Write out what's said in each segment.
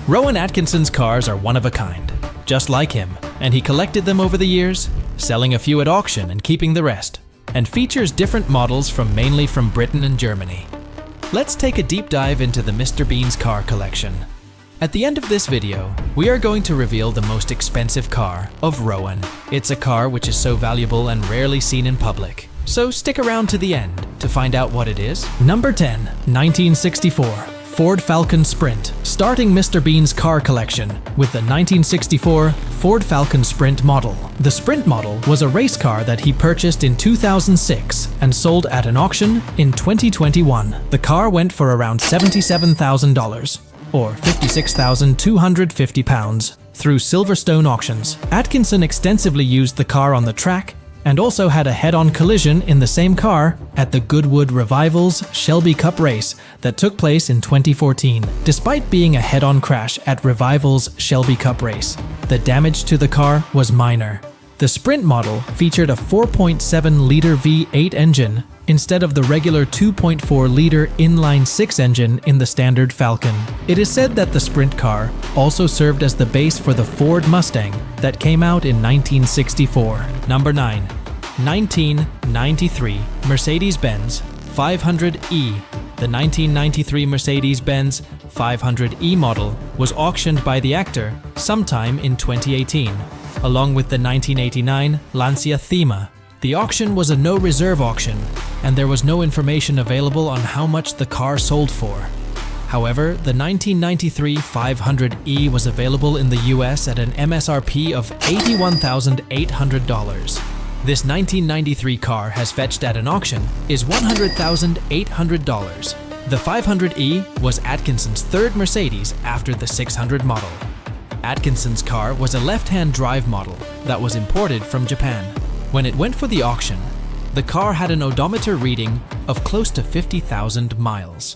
Rowan Atkinson's cars are one of a kind, just like him, and he collected them over the years, selling a few at auction and keeping the rest, and features different models mainly from Britain and Germany. Let's take a deep dive into the Mr. Bean's car collection. At the end of this video, we are going to reveal the most expensive car of Rowan. It's a car which is so valuable and rarely seen in public. So stick around to the end to find out what it is. Number 10, 1964. Ford Falcon Sprint, starting Mr. Bean's car collection with the 1964 Ford Falcon Sprint model. The Sprint model was a race car that he purchased in 2006 and sold at an auction in 2021. The car went for around $77,000. Or £56,250 through Silverstone auctions. Atkinson extensively used the car on the track and also had a head-on collision in the same car at the Goodwood Revivals Shelby Cup race that took place in 2014. Despite being a head-on crash at Revival's Shelby Cup race, the damage to the car was minor. The Sprint model featured a 4.7-liter V8 engine instead of the regular 2.4-liter inline-6 engine in the standard Falcon. It is said that the Sprint car also served as the base for the Ford Mustang that came out in 1964. Number 9. 1993 Mercedes-Benz 500e. The 1993 Mercedes-Benz 500e model was auctioned by the actor sometime in 2018, along with the 1989 Lancia Thema. The auction was a no-reserve auction, and there was no information available on how much the car sold for. However, the 1993 500e was available in the US at an MSRP of $81,800. This 1993 car has fetched at an auction is $100,800. The 500e was Atkinson's third Mercedes after the 600 model. Atkinson's car was a left-hand drive model that was imported from Japan. When it went for the auction, the car had an odometer reading of close to 50,000 miles.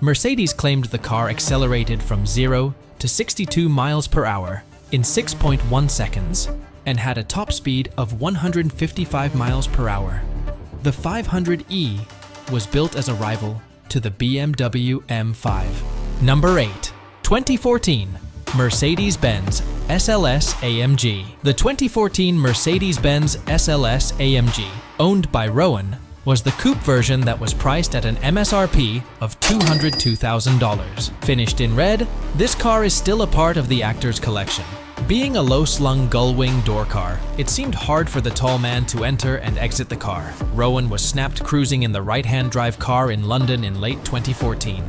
Mercedes claimed the car accelerated from 0 to 62 miles per hour in 6.1 seconds and had a top speed of 155 miles per hour. The 500e was built as a rival to the BMW M5. Number 8. 2014 Mercedes-Benz SLS AMG. The 2014 Mercedes-Benz SLS AMG, owned by Rowan, was the coupe version that was priced at an MSRP of $202,000. Finished in red, this car is still a part of the actor's collection. Being a low-slung gull-wing door car, it seemed hard for the tall man to enter and exit the car. Rowan was snapped cruising in the right-hand drive car in London in late 2014.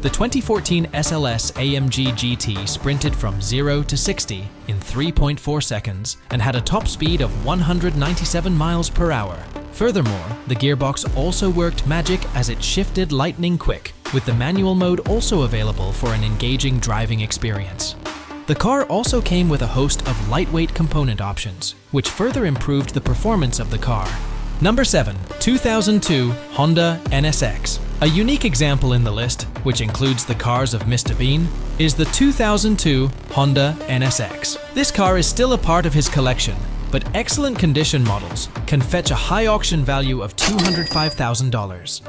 The 2014 SLS AMG GT sprinted from 0 to 60 in 3.4 seconds and had a top speed of 197 miles per hour. Furthermore, the gearbox also worked magic as it shifted lightning quick, with the manual mode also available for an engaging driving experience. The car also came with a host of lightweight component options, which further improved the performance of the car. Number 7. 2002 Honda NSX. A unique example in the list, which includes the cars of Mr. Bean, is the 2002 Honda NSX. This car is still a part of his collection, but excellent condition models can fetch a high auction value of $205,000.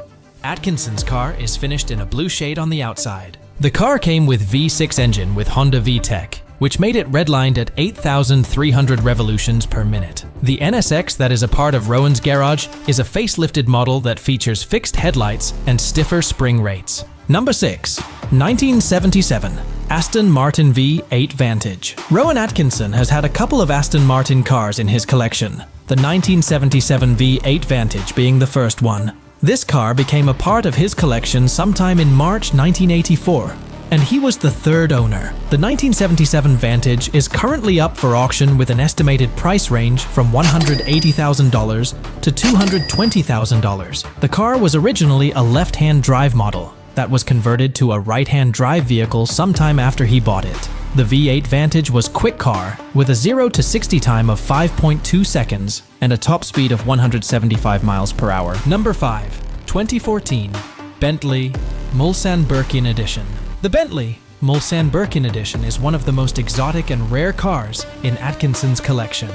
Atkinson's car is finished in a blue shade on the outside. The car came with V6 engine with Honda VTEC, which made it redlined at 8,300 revolutions per minute. The NSX that is a part of Rowan's garage is a facelifted model that features fixed headlights and stiffer spring rates. Number 6. 1977 Aston Martin V8 Vantage. Rowan Atkinson has had a couple of Aston Martin cars in his collection, the 1977 V8 Vantage being the first one. This car became a part of his collection sometime in March 1984. And he was the third owner. The 1977 Vantage is currently up for auction with an estimated price range from $180,000 to $220,000. The car was originally a left-hand drive model that was converted to a right-hand drive vehicle sometime after he bought it. The V8 Vantage was quick car with a 0 to 60 time of 5.2 seconds and a top speed of 175 miles per hour. Number 5. 2014 Bentley Mulsanne Birkin Edition. The Bentley Mulsanne Birkin Edition is one of the most exotic and rare cars in Atkinson's collection.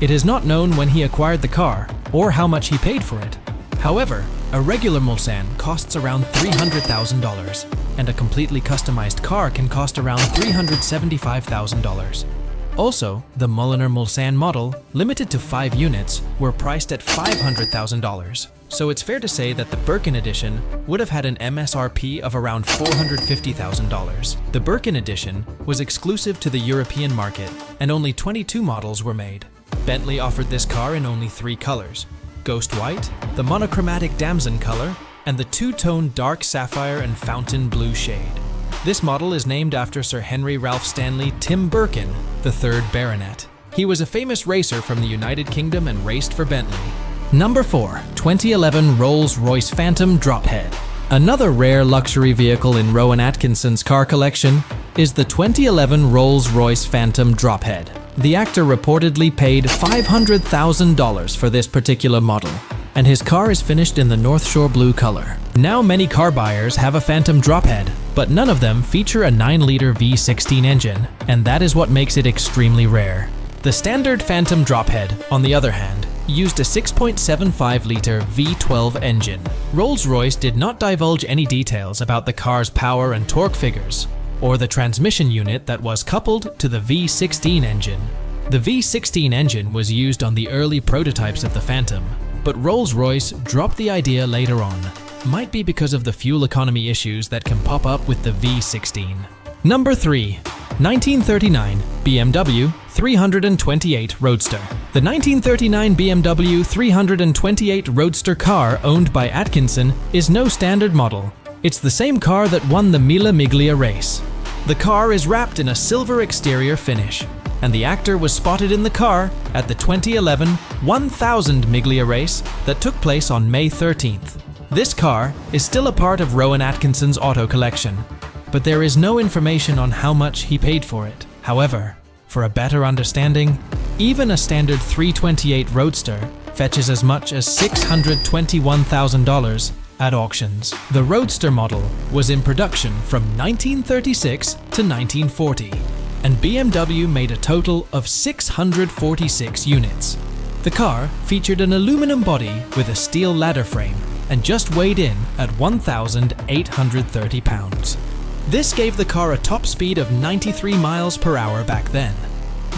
It is not known when he acquired the car or how much he paid for it. However, a regular Mulsanne costs around $300,000. and a completely customized car can cost around $375,000. Also, the Mulsanne model, limited to 5 units, were priced at $500,000. So it's fair to say that the Birkin edition would have had an MSRP of around $450,000. The Birkin edition was exclusive to the European market, and only 22 models were made. Bentley offered this car in only 3 colors: Ghost White, the monochromatic Damson color, and the two-tone dark sapphire and fountain blue shade. This model is named after Sir Henry Ralph Stanley Tim Birkin, the 3rd Baronet. He was a famous racer from the United Kingdom and raced for Bentley. Number 4. 2011 Rolls-Royce Phantom Drophead. Another rare luxury vehicle in Rowan Atkinson's car collection is the 2011 Rolls-Royce Phantom Drophead. The actor reportedly paid $500,000 for this particular model, and his car is finished in the North Shore blue color. Now many car buyers have a Phantom Drophead, but none of them feature a 9-liter V16 engine, and that is what makes it extremely rare. The standard Phantom Drophead, on the other hand, used a 6.75-liter V12 engine. Rolls-Royce did not divulge any details about the car's power and torque figures, or the transmission unit that was coupled to the V16 engine. The V16 engine was used on the early prototypes of the Phantom, but Rolls-Royce dropped the idea later on. Might be because of the fuel economy issues that can pop up with the V16. Number 3. 1939 BMW 328 Roadster. The 1939 BMW 328 Roadster car owned by Atkinson is no standard model. It's the same car that won the Mille Miglia race. The car is wrapped in a silver exterior finish, and the actor was spotted in the car at the 2011 1000 Miglia race that took place on May 13th. This car is still a part of Rowan Atkinson's auto collection, but there is no information on how much he paid for it. However, for a better understanding, even a standard 328 Roadster fetches as much as $621,000 at auctions. The Roadster model was in production from 1936 to 1940, and BMW made a total of 646 units. The car featured an aluminum body with a steel ladder frame and just weighed in at 1,830 pounds. This gave the car a top speed of 93 miles per hour back then.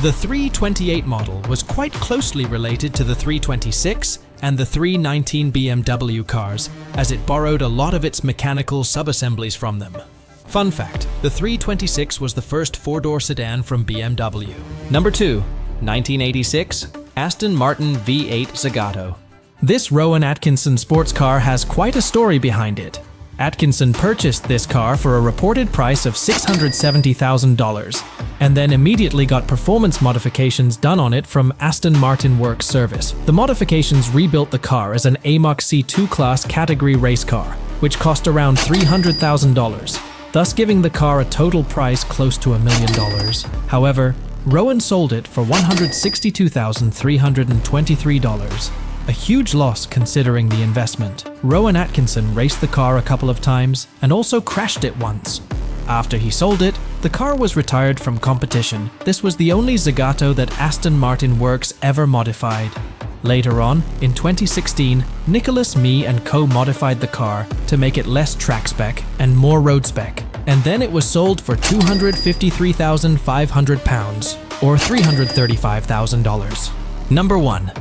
The 328 model was quite closely related to the 326 and the 319 BMW cars, as it borrowed a lot of its mechanical subassemblies from them. Fun fact, the 326 was the first 4-door sedan from BMW. Number 2. 1986 Aston Martin V8 Zagato. This Rowan Atkinson sports car has quite a story behind it. Atkinson purchased this car for a reported price of $670,000, and then immediately got performance modifications done on it from Aston Martin Works Service. The modifications rebuilt the car as an AMOC C2 class category race car, which cost around $300,000, thus giving the car a total price close to $1 million. However, Rowan sold it for $162,323. A huge loss considering the investment. Rowan Atkinson raced the car a couple of times and also crashed it once. After he sold it, the car was retired from competition. This was the only Zagato that Aston Martin Works ever modified. Later on, in 2016, Nicholas Mee & Co. modified the car to make it less track spec and more road spec, and then it was sold for £253,500 or $335,000. Number 1.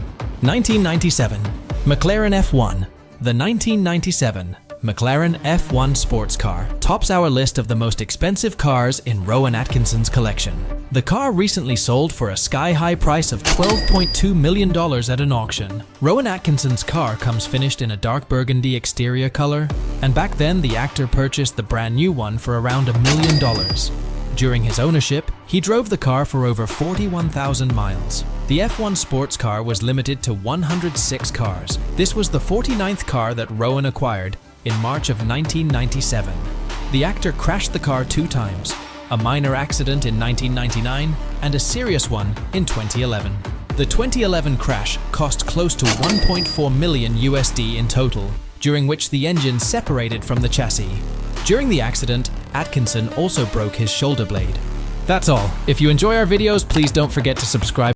1997 McLaren F1. The 1997 McLaren F1 sports car tops our list of the most expensive cars in Rowan Atkinson's collection. The car recently sold for a sky-high price of $12.2 million at an auction. Rowan Atkinson's car comes finished in a dark burgundy exterior color, and back then the actor purchased the brand new one for around $1 million. During his ownership, he drove the car for over 41,000 miles. The F1 sports car was limited to 106 cars. This was the 49th car that Rowan acquired in March of 1997. The actor crashed the car 2 times, a minor accident in 1999 and a serious one in 2011. The 2011 crash cost close to $1.4 million USD in total, during which the engine separated from the chassis. During the accident, Atkinson also broke his shoulder blade. That's all. If you enjoy our videos, please don't forget to subscribe.